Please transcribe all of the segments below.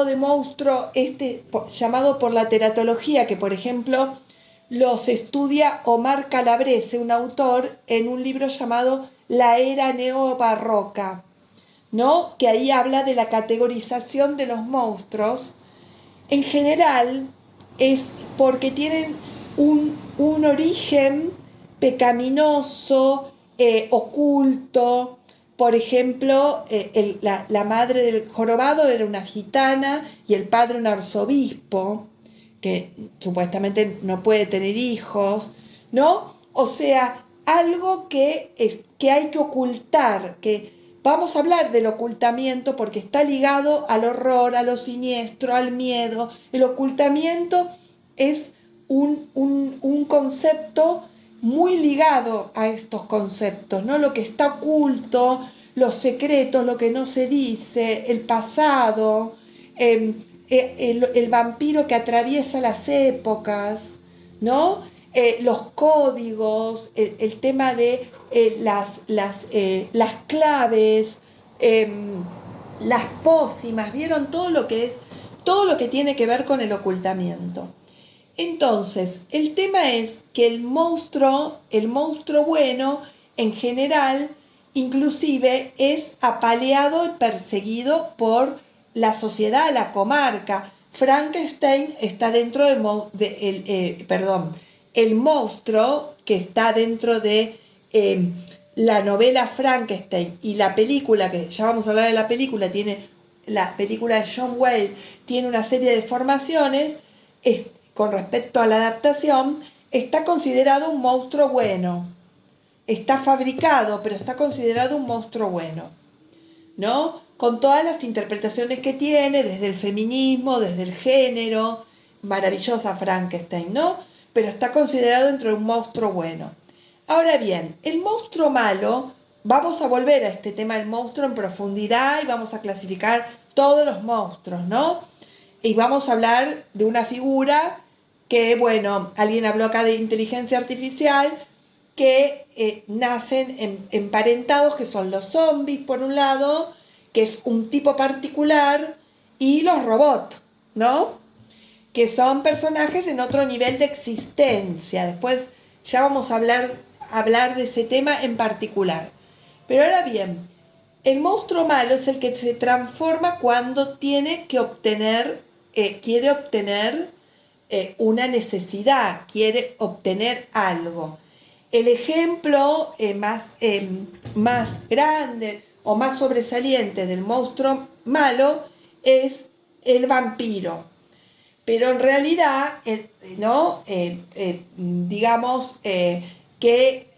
de monstruo llamado por la teratología, que por ejemplo los estudia Omar Calabrese, un autor, en un libro llamado La Era Neobarroca, ¿no? Que ahí habla de la categorización de los monstruos. En general es porque tienen un origen pecaminoso, oculto. Por ejemplo, la madre del jorobado era una gitana y el padre un arzobispo, que supuestamente no puede tener hijos, ¿no? O sea, algo que hay que ocultar, que vamos a hablar del ocultamiento porque está ligado al horror, a lo siniestro, al miedo. El ocultamiento es un concepto muy ligado a estos conceptos, ¿no? Lo que está oculto, los secretos, lo que no se dice, el pasado, el vampiro que atraviesa las épocas, ¿no? Los códigos, el tema de las claves, las pócimas, ¿vieron? Todo lo que tiene que ver con el ocultamiento. Entonces, el tema es que el monstruo bueno, en general, inclusive es apaleado y perseguido por la sociedad, la comarca. Frankenstein está dentro el monstruo que está dentro de la novela Frankenstein y la película, que ya vamos a hablar de la película, la película de John Wayne tiene una serie de deformaciones. Con respecto a la adaptación, está considerado un monstruo bueno. Está fabricado, pero está considerado un monstruo bueno, ¿no? Con todas las interpretaciones que tiene, desde el feminismo, desde el género, maravillosa Frankenstein, ¿no? Pero está considerado dentro de un monstruo bueno. Ahora bien, el monstruo malo, vamos a volver a este tema del monstruo en profundidad y vamos a clasificar todos los monstruos, ¿no? Y vamos a hablar de una figura que, bueno, alguien habló acá de inteligencia artificial, que nacen emparentados, que son los zombies por un lado, que es un tipo particular, y los robots, ¿no? Que son personajes en otro nivel de existencia. Después ya vamos a hablar de ese tema en particular. Pero ahora bien, el monstruo malo es el que se transforma cuando quiere obtener una necesidad, quiere obtener algo. El ejemplo más grande o más sobresaliente del monstruo malo es el vampiro. Pero en realidad, ¿no? Digamos que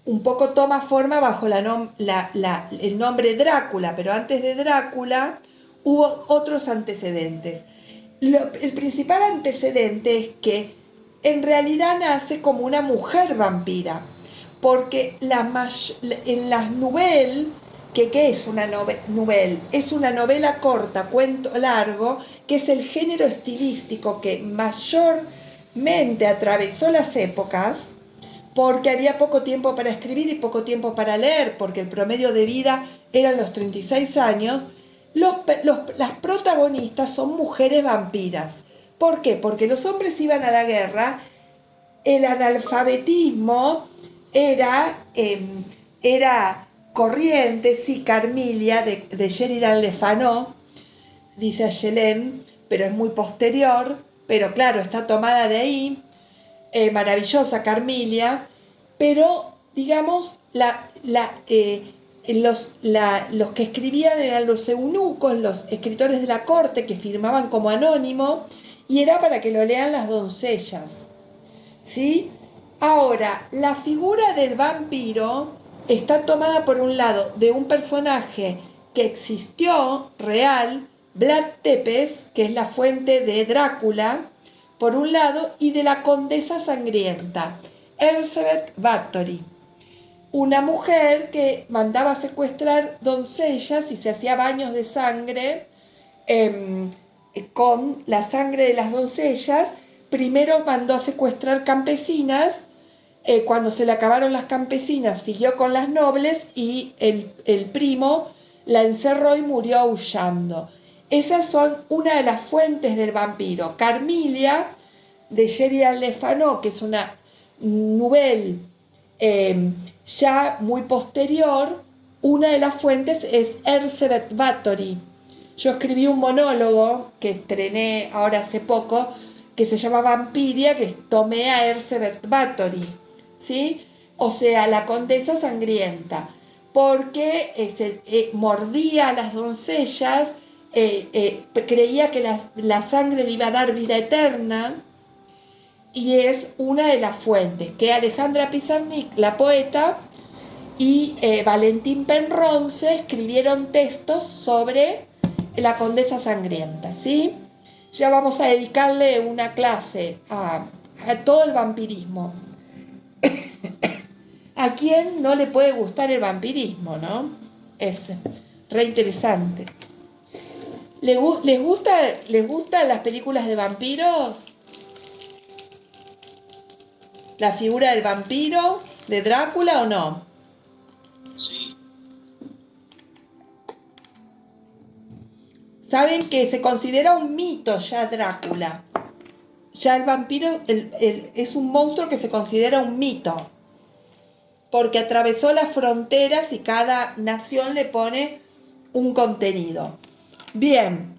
un poco toma forma bajo el nombre Drácula, pero antes de Drácula hubo otros antecedentes. El principal antecedente es que en realidad nace como una mujer vampira, porque en las novelas, ¿qué es una novela? Es una novela corta, cuento largo, que es el género estilístico que mayormente atravesó las épocas, porque había poco tiempo para escribir y poco tiempo para leer, porque el promedio de vida eran los 36 años. Las protagonistas son mujeres vampiras. ¿Por qué? Porque los hombres iban a la guerra, el analfabetismo era corriente, sí, Carmilia, de Sheridan Le Fanu, dice Ayelen, pero es muy posterior, pero claro, está tomada de ahí, maravillosa Carmilia, pero digamos, los que escribían eran los eunucos, los escritores de la corte que firmaban como anónimo, y era para que lo lean las doncellas, ¿sí? Ahora, la figura del vampiro está tomada por un lado de un personaje que existió, real, Vlad Tepes, que es la fuente de Drácula, por un lado, y de la condesa sangrienta, Elizabeth Bathory, una mujer que mandaba secuestrar doncellas y se hacía baños de sangre con la sangre de las doncellas. Primero mandó a secuestrar campesinas, cuando se le acabaron las campesinas siguió con las nobles y el primo la encerró y murió aullando. Esas son una de las fuentes del vampiro. Carmilla, de Sheridan Le Fanu, que es una nouvelle ya muy posterior, una de las fuentes es Elizabeth Bathory. Yo escribí un monólogo que estrené ahora hace poco, que se llama Vampiria, que tomé a Elizabeth Bathory, ¿sí? O sea, la condesa sangrienta, porque mordía a las doncellas, creía que la sangre le iba a dar vida eterna, y es una de las fuentes que Alejandra Pizarnik, la poeta, y Valentín Penrose escribieron textos sobre la condesa sangrienta, ¿sí? Ya vamos a dedicarle una clase a todo el vampirismo. ¿A quién no le puede gustar el vampirismo, no? Es re interesante. ¿Les gustan las películas de vampiros? ¿La figura del vampiro de Drácula o no? Sí. Saben que se considera un mito ya Drácula. Ya el vampiro es un monstruo que se considera un mito, porque atravesó las fronteras y cada nación le pone un contenido. Bien,